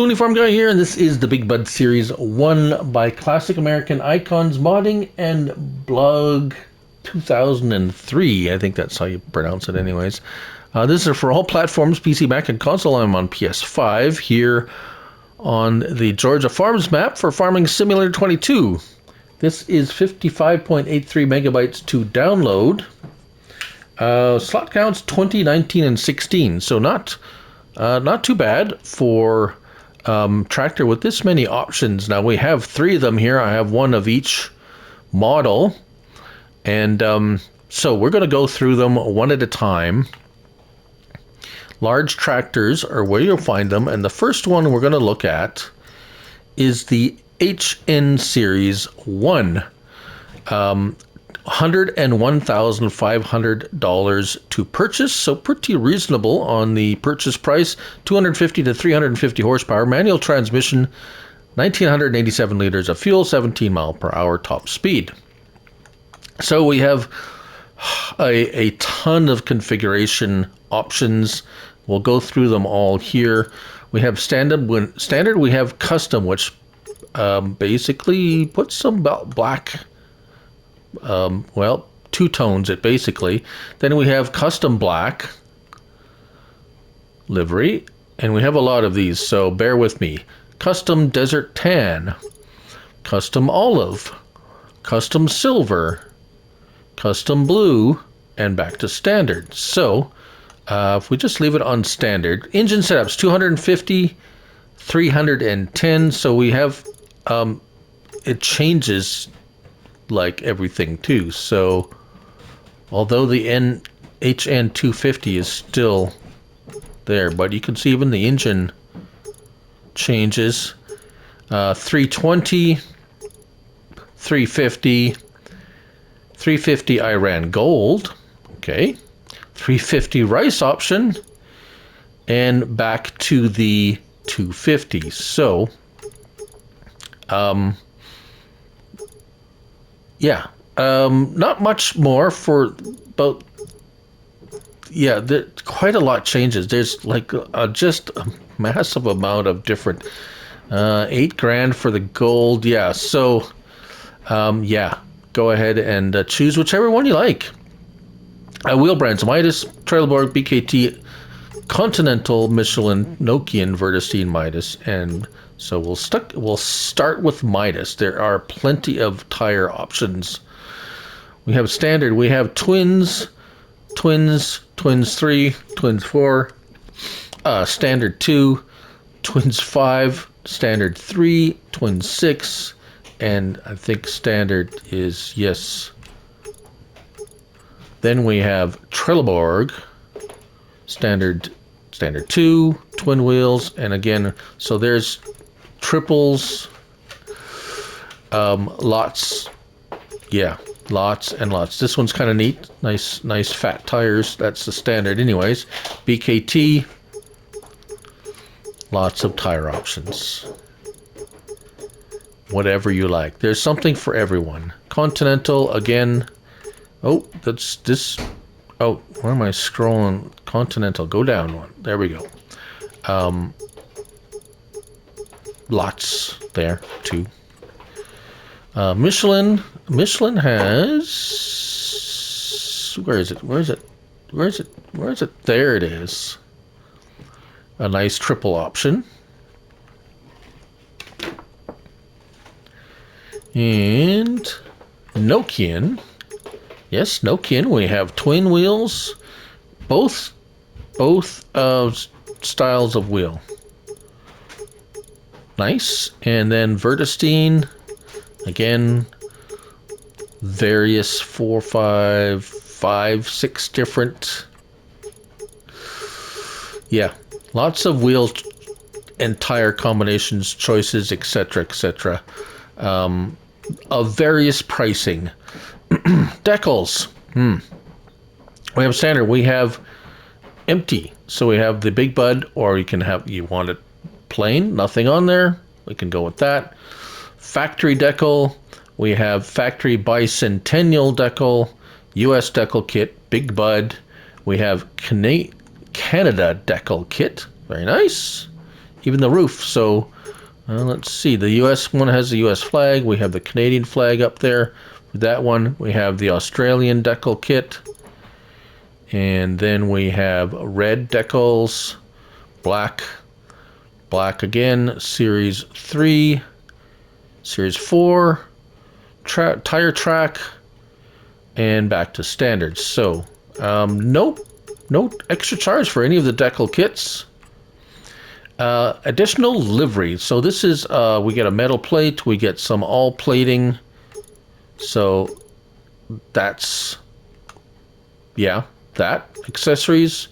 Uniform Guy here, and this is the BigBud Series 1 by Classic American Icons Modding and Blog 2003. I think that's how you pronounce it anyways. This is for all platforms, PC, Mac, and console. I'm on PS5 here on the Georgia Farms map for Farming Simulator 22. This is 55.83 megabytes to download. Slot counts 20, 19, and 16, so not too bad for tractor with this many options. Now we have 3 of them here. I have 1 of each model, and so we're going to go through them one at a time. Large tractors are where you'll find them, and the first one we're going to look at is the HN Series 1. $101,500 to purchase, so pretty reasonable on the purchase price. 250 to 350 horsepower, manual transmission, 1987 liters of fuel, 17 mile per hour top speed. So we have a ton of configuration options. We'll go through them all here. We have standard, we have custom, which basically puts some black, well, 2 tones it basically. Then we have custom black livery, and we have a lot of these, so bear with me. Custom desert tan, custom olive, custom silver, custom blue, and back to standard. So if we just leave it on standard, engine setups 250, 310. So we have it changes like everything too. So although the HN250 is still there, but you can see even the engine changes. 320, 350, 350 Iran Gold, okay, 350 Rice option, and back to the 250. So yeah, not much more for about, yeah, quite a lot changes. There's like just a massive amount of different, 8 grand for the gold. Yeah, so yeah, go ahead and choose whichever one you like. Wheel brands: Midas, Trelleborg, BKT, Continental, Michelin, Nokian, Vertestein, Midas, and so we'll start with Midas. There are plenty of tire options. We have standard, we have twins, twins 3, twins 4, standard 2, twins 5, standard 3, twins 6, and I think standard is, yes. Then we have Trelleborg, standard 2, twin wheels, and again, so there's triples, lots, yeah, lots and lots. This one's kind of neat, nice fat tires. That's the standard anyways. BKT, lots of tire options, whatever you like. There's something for everyone. Continental, again, oh, that's this, oh, where am I scrolling? Continental, go down one, there we go. Lots there too. Michelin has, where is it? There it is. A nice triple option. And Nokian, yes, Nokian, we have twin wheels, both styles of wheel. Nice. And then Vertestein, again, various 4, 5, 6 different, yeah, lots of wheel and tire combinations, choices, etc., etc., of various pricing. Decals, we have standard, we have empty, so we have the BigBud, or you want it plain, nothing on there, we can go with that. Factory decal, we have factory bicentennial decal, US decal kit, BigBud. We have Canada decal kit, very nice. even the roof. So let's see. The U.S. one has the U.S. flag. We have the Canadian flag up there. With that one, we have the Australian decal kit. And then we have red decals, black, black again, Series 3, Series 4, tire track, and back to standard. So, no extra charge for any of the decal kits. Additional livery. So this is, we get a metal plate, we get some all plating. So that's, yeah, that. Accessories,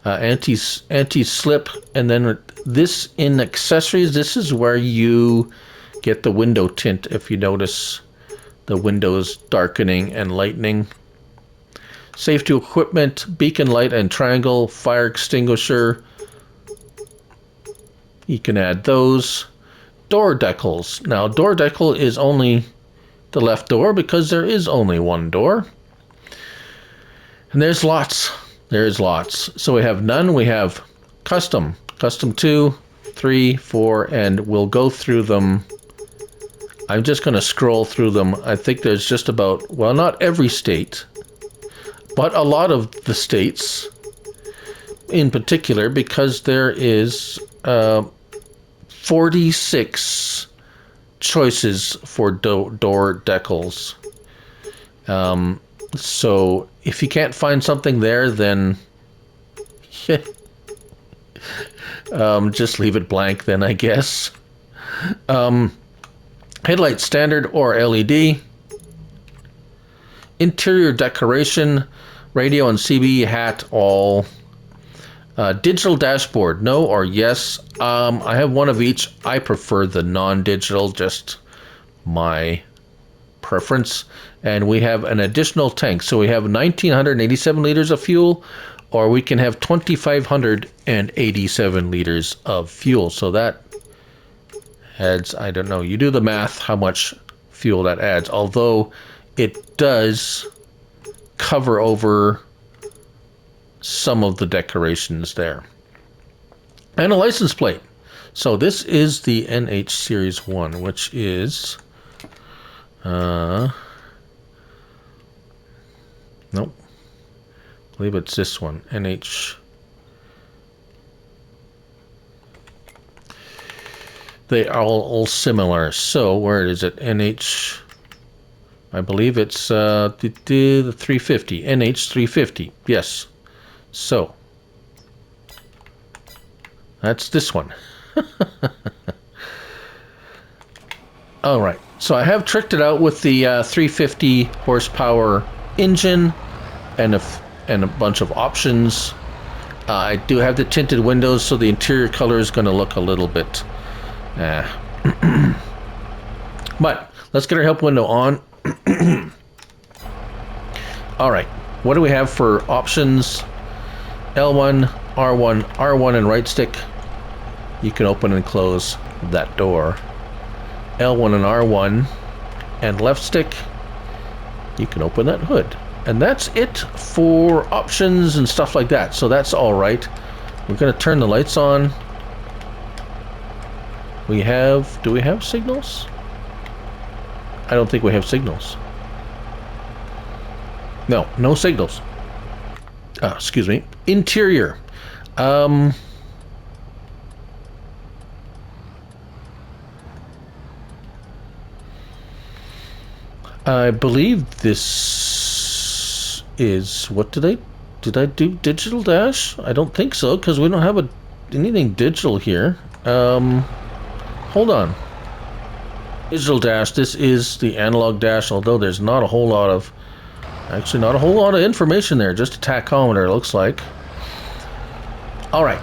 anti-slip, and then this in accessories, this is where you get the window tint if you notice the windows darkening and lightening. Safety equipment, beacon light and triangle, fire extinguisher. You can add those. Door decals. Now, door decal is only the left door because there is only one door. And there's lots. There's lots. So we have none. We have custom. Custom 2, 3, 4, and we'll go through them. I'm just going to scroll through them. I think there's just about, well, not every state, but a lot of the states in particular, because there is 46 choices for door decals. So if you can't find something there, then just leave it blank then, I guess. Headlight standard or LED. Interior decoration, radio and CB hat, all. Digital dashboard, no or yes. I have one of each. I prefer the non-digital, just my preference. And we have an additional tank. So we have 1,987 liters of fuel, or we can have 2,587 liters of fuel. So that adds, I don't know, you do the math, how much fuel that adds. Although it does cover over some of the decorations there. And a license plate. So this is the NH Series 1, which is nope. I believe it's this one. NH. They are all similar. So where is it? NH. I believe it's the 350. NH 350. Yes. So that's this one. All right. So I have tricked it out with the 350 horsepower engine and a bunch of options. I do have the tinted windows, so the interior color is going to look a little bit. But let's get our help window on. All right. What do we have for options? L1, R1, R1 and right stick. You can open and close that door. L1 and R1 and left stick. You can open that hood. And that's it for options and stuff like that. So that's all right. We're going to turn the lights on. We have, do we have signals? I don't think we have signals. No, no signals. Excuse me. Interior. I believe this is, what did I do digital dash? I don't think so, because we don't have anything digital here. Hold on. Digital dash, this is the analog dash, although there's not a whole lot of, actually not a whole lot of information there, just a tachometer it looks like. All right,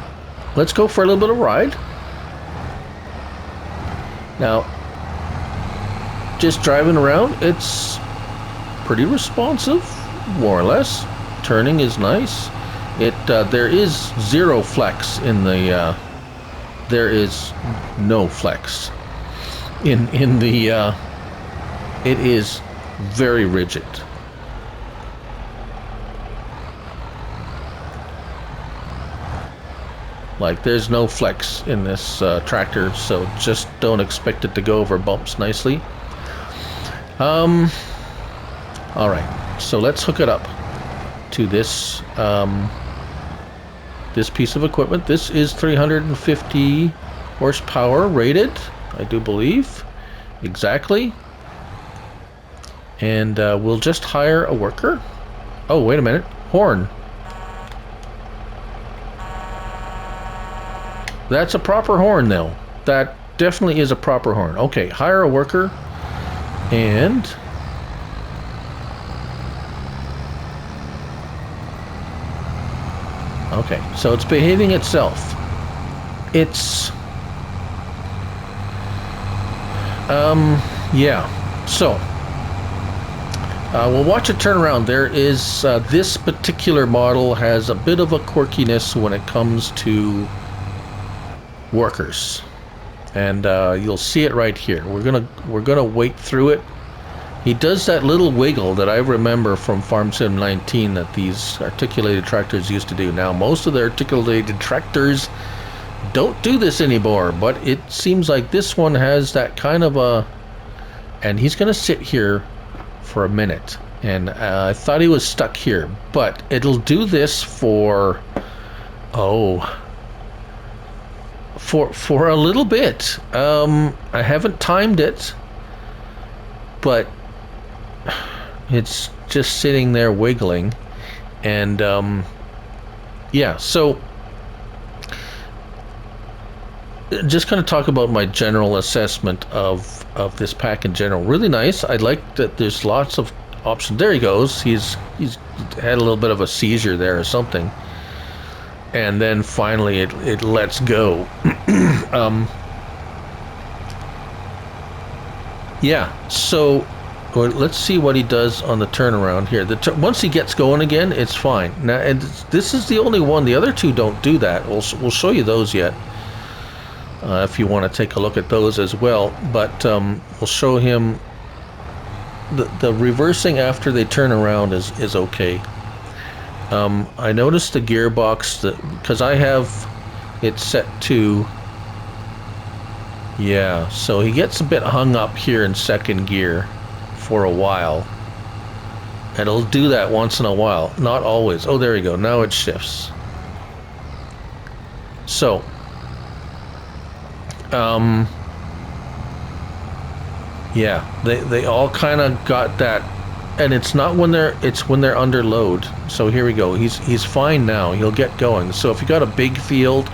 let's go for a little bit of ride. Now, just driving around, it's pretty responsive, more or less. Turning is nice. There is zero flex in the, there is no flex in the, it is very rigid. Like, there's no flex in this tractor, so just don't expect it to go over bumps nicely. All right, so let's hook it up to this this piece of equipment. This is 350 horsepower rated, I do believe. Exactly. And we'll just hire a worker. Oh, wait a minute. Horn. That's a proper horn, though. That definitely is a proper horn. Okay, hire a worker. And... okay, so it's behaving itself. It's... yeah. So... we'll watch it turn around. There is... this particular model has a bit of a quirkiness when it comes to workers. And you'll see it right here. We're gonna wait through it. He does that little wiggle that I remember from Farm Sim 19 that these articulated tractors used to do. Now, most of the articulated tractors don't do this anymore, but it seems like this one has that kind of a... and he's gonna sit here for a minute. And I thought he was stuck here, but it'll do this for... oh... for a little bit. I haven't timed it, but it's just sitting there wiggling. And yeah, so just going to talk about my general assessment of this pack in general. Really nice. I like that there's lots of options. There he goes. He's had a little bit of a seizure there or something. And then finally it lets go. Yeah, so well, let's see what he does on the turnaround here. Once he gets going again, it's fine. Now, and this is the only one. The other two don't do that. We'll show you those yet, if you want to take a look at those as well. But we'll show him the reversing after they turn around is okay. I noticed the gearbox, because I have it set to... yeah, so he gets a bit hung up here in second gear for a while. And it'll do that once in a while. Not always. Oh, there you go. Now it shifts. So, yeah, they all kind of got that. And it's not when it's when they're under load. So here we go. He's fine now. He'll get going. So if you got a big field,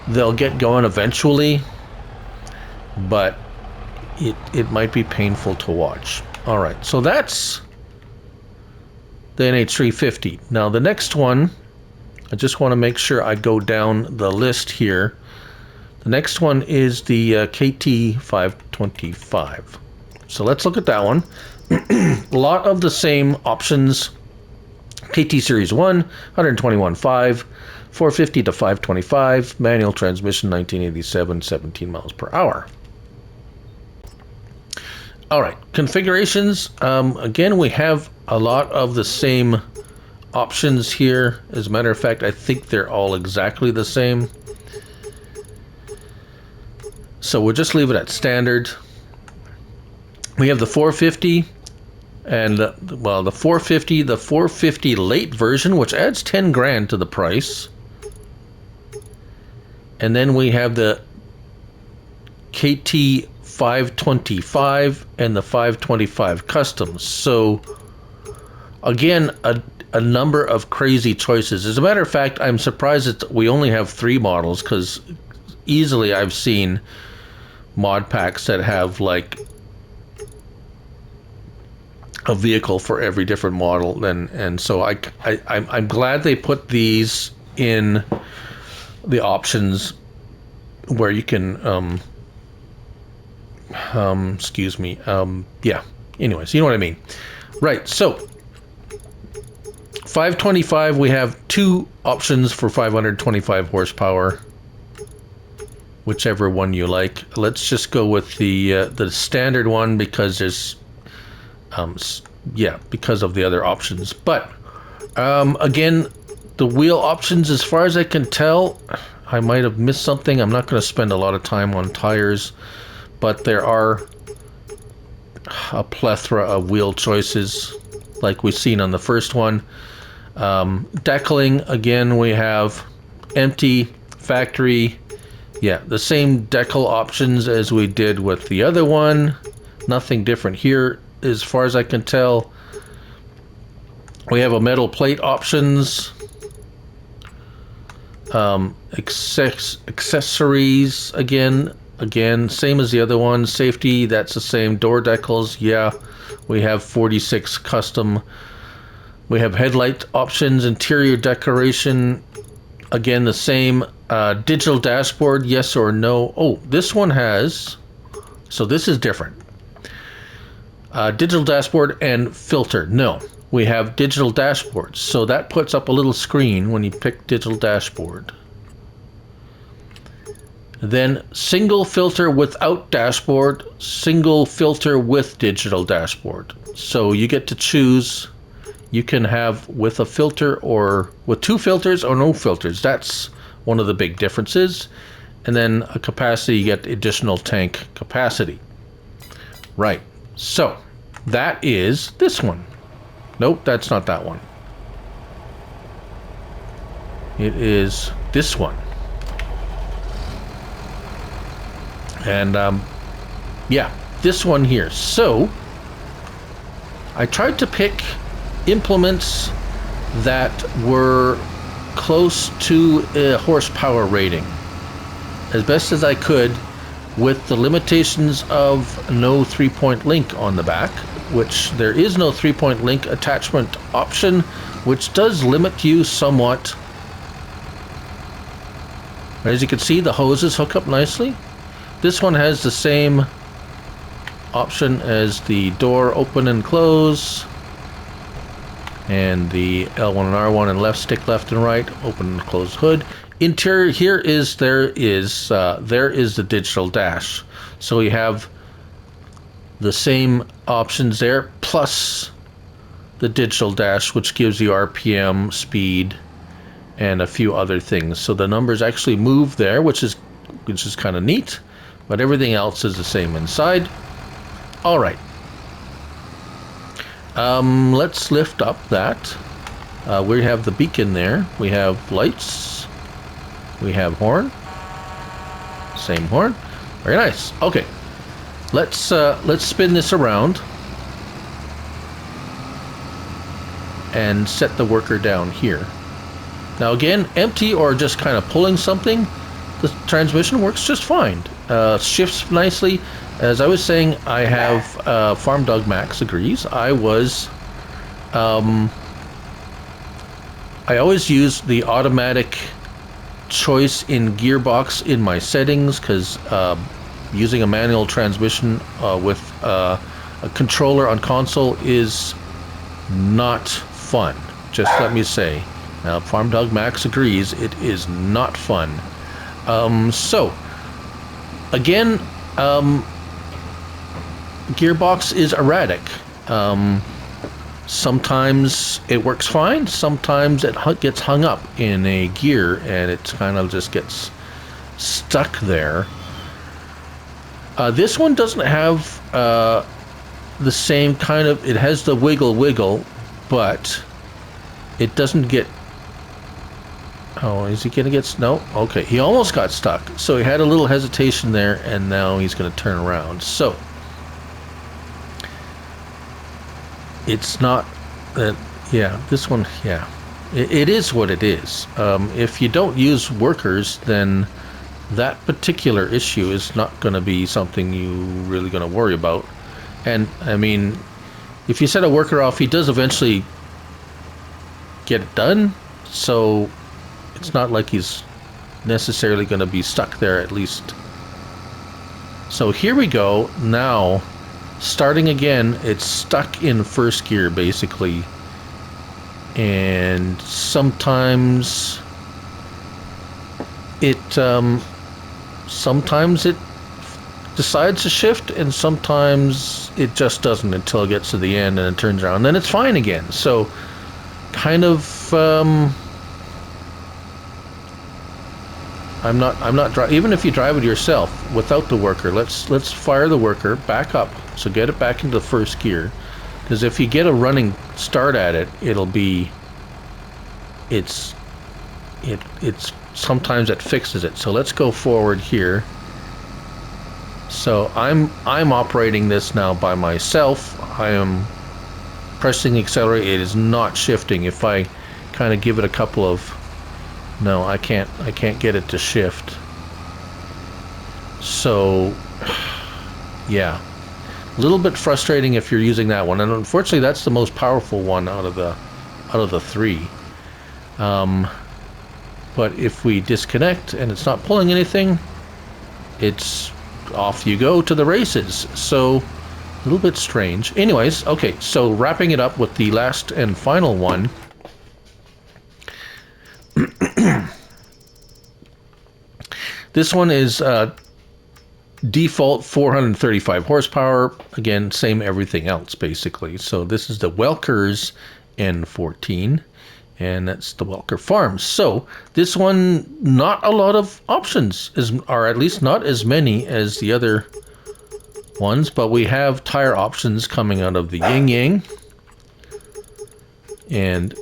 they'll get going eventually. But it might be painful to watch. All right. So that's the NH350. Now the next one, I just want to make sure I go down the list here. The next one is the KT525. So let's look at that one. A lot of the same options. KT Series 1, 121.5, 450 to 525, manual transmission, 1987, 17 miles per hour. All right, configurations. Again, we have a lot of the same options here. As a matter of fact, I think they're all exactly the same. So we'll just leave it at standard. We have the 450 and well, the 450 late version, which adds 10 grand to the price. And then we have the KT 525 and the 525 customs. So again, a number of crazy choices. As a matter of fact, I'm surprised that we only have 3 models, because easily I've seen mod packs that have like a vehicle for every different model, and so I'm glad they put these in the options where you can excuse me, yeah, anyways, you know what I mean. Right, so 525, we have 2 options for 525 horsepower, whichever one you like. Let's just go with the standard one, because there's yeah, because of the other options. But again, the wheel options, as far as I can tell, I might have missed something. I'm not going to spend a lot of time on tires, but there are a plethora of wheel choices like we've seen on the first one. Decaling, again, we have empty, factory. Yeah, the same decal options as we did with the other one. Nothing different here as far as I can tell. We have a metal plate options. Accessories, again, same as the other one. Safety, that's the same. Door decals, yeah. We have 46 custom. We have headlight options, interior decoration, again the same. Digital dashboard, yes or no. Oh, this one has, so this is different. Digital dashboard and filter, no. We have digital dashboards, so that puts up a little screen when you pick digital dashboard. Then single filter without dashboard, single filter with digital dashboard. So you get to choose. You can have with a filter or with two filters or no filters. That's one of the big differences. And then a capacity, you get additional tank capacity. Right, so that is this one. Nope, that's not that one. It is this one. And yeah, this one here. So I tried to pick implements that were close to a horsepower rating as best as I could, with the limitations of no 3-point link on the back, which there is no 3-point link attachment option, which does limit you somewhat. As you can see, the hoses hook up nicely. This one has the same option as the door open and close, and the L1 and R1 and left stick left and right, open and close hood. Interior here is there is the digital dash, so you have the same options there plus the digital dash, which gives you RPM, speed, and a few other things. So the numbers actually move there, which is kind of neat, but everything else is the same inside. All right. Let's lift up that. We have the beacon there. We have lights. We have horn. Same horn. Very nice. Okay. Let's spin this around and set the worker down here. Now again, empty or just kind of pulling something, the transmission works just fine. Shifts nicely. As I was saying, I have Farm Dog Max agrees. I always use the automatic choice in gearbox in my settings, because using a manual transmission with a controller on console is not fun. Just let me say. Now, Farm Dog Max agrees, it is not fun. So, again, gearbox is erratic. Sometimes it works fine, sometimes it gets hung up in a gear and it kind of just gets stuck there. This one doesn't have the same kind of, it has the wiggle, but it doesn't get, oh, is he gonna get, no, okay, he almost got stuck. So he had a little hesitation there and now he's gonna turn around. So it's not that, yeah, this one, yeah, it is what it is. If you don't use workers, then that particular issue is not going to be something you really going to worry about. And I mean, if you set a worker off, he does eventually get it done, so it's not like he's necessarily going to be stuck there, at least. So here we go. Now starting again, it's stuck in first gear basically, and sometimes it decides to shift, and sometimes it just doesn't until it gets to the end and it turns around, and then it's fine again. So kind of I'm not driving. Even if you drive it yourself without the worker, let's fire the worker back up. So get it back into the first gear, because if you get a running start at it, it'll be. It's sometimes it fixes it. So let's go forward here. So I'm operating this now by myself. I am pressing the accelerator. It is not shifting. If I kind of give it a couple of, no, I can't get it to shift. So yeah, a little bit frustrating if you're using that one, and unfortunately that's the most powerful one out of the three. But if we disconnect and it's not pulling anything, it's off you go to the races. So a little bit strange. Anyways, okay, so wrapping it up with the last and final one. This one is default 435 horsepower. Again, same everything else basically. So this is the Welker's N14. And that's the Welker Farms. So this one, not a lot of options, or at least not as many as the other ones, but we have tire options coming out of the Yin Yang, and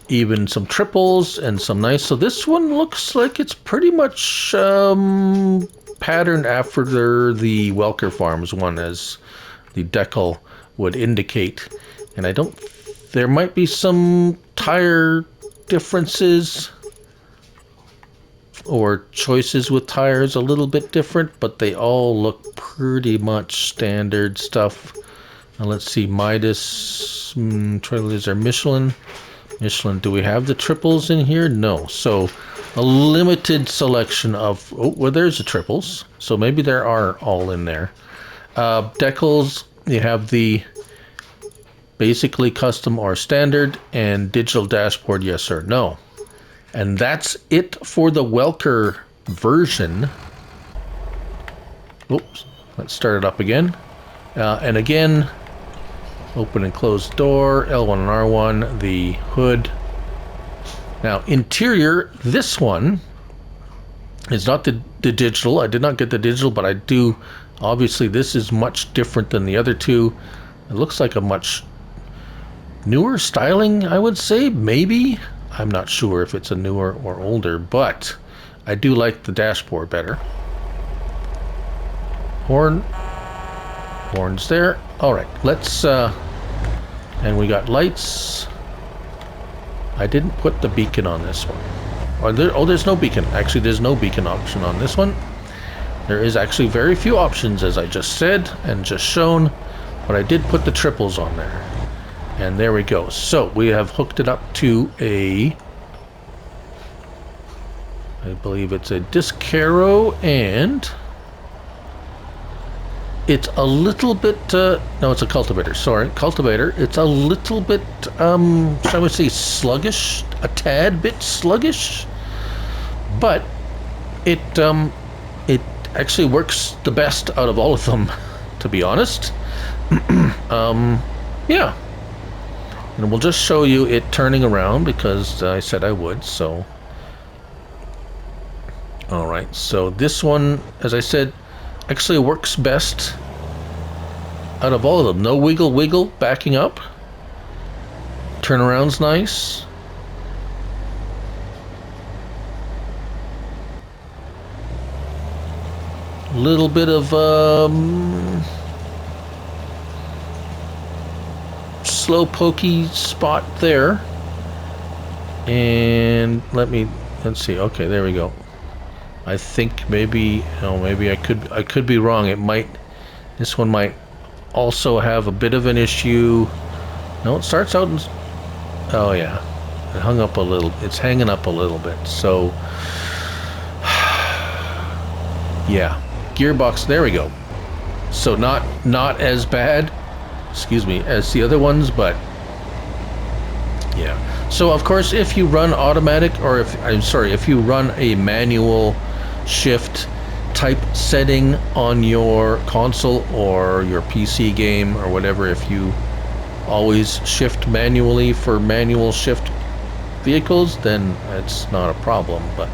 even some triples and some nice. So this one looks like it's pretty much patterned after the Welker Farms one, as the decal would indicate. And I don't. There might be some tire differences or choices with tires a little bit different, but they all look pretty much standard stuff. Now let's see, Midas, trailers are Michelin. Do we have the triples in here? No. So a limited selection of, oh, well, there's the triples. So maybe there are all in there. Decals, you have the basically custom or standard, and digital dashboard, yes or no. And that's it for the Welker version. Oops, let's start it up again. And again, open and close door, L1 and R1, the hood. Now, interior, this one is not the digital. I did not get the digital, but I do. Obviously, this is much different than the other two. It looks like a much newer styling, I would say, maybe. I'm not sure if it's a newer or older, but I do like the dashboard better. Horns there. All right, let's, and we got lights. I didn't put the beacon on this one. Oh, there's no beacon. Actually, there's no beacon option on this one. There is actually very few options, as I just said and just shown, but I did put the triples on there. And there we go. So we have hooked it up to a, I believe it's a Discaro, and it's a little bit, no, it's a cultivator, sorry, cultivator. It's a little bit, shall we say, sluggish, a tad bit sluggish, but it actually works the best out of all of them, to be honest. Yeah. And we'll just show you it turning around because I said I would, so. All right, so this one, as I said, actually works best out of all of them. No wiggle, backing up. Turnaround's nice. Little bit of, slow pokey spot there, and let's see. Okay, there we go. I think maybe, oh, maybe I could be wrong. It might, this one might also have a bit of an issue. No, it starts out in, oh yeah, it hung up a little. It's hanging up a little bit. So yeah, gearbox. There we go. So not as bad, excuse me, as the other ones, but yeah. So of course, if you run automatic, or if you run a manual shift type setting on your console or your PC game or whatever, if you always shift manually for manual shift vehicles, then it's not a problem. But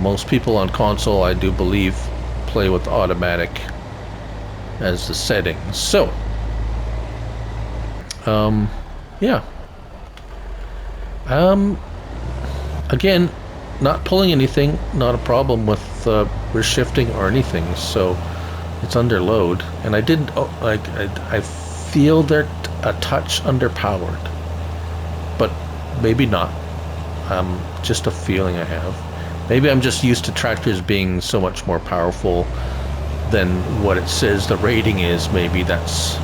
Most people on console, I do believe, play with automatic as the setting. So, yeah. Again, not pulling anything, not a problem with reshifting or anything. So it's under load, and I did I feel they're a touch underpowered, but maybe not. Just a feeling I have. Maybe I'm just used to tractors being so much more powerful than what it says the rating is. Maybe that's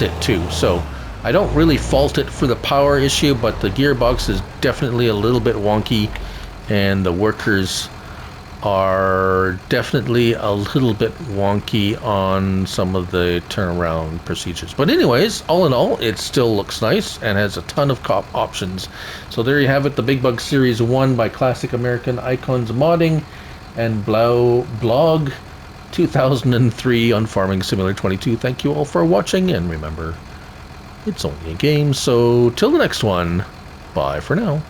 it too. So I don't really fault it for the power issue, but the gearbox is definitely a little bit wonky, and the workers are definitely a little bit wonky on some of the turnaround procedures. But anyways, all in all, it still looks nice and has a ton of options. So there you have it, the BigBud Series 1 by Classic American Icons Modding and Blog 2003 on Farming Simulator 22. Thank you all for watching, and remember, it's only a game, so till the next one, bye for now.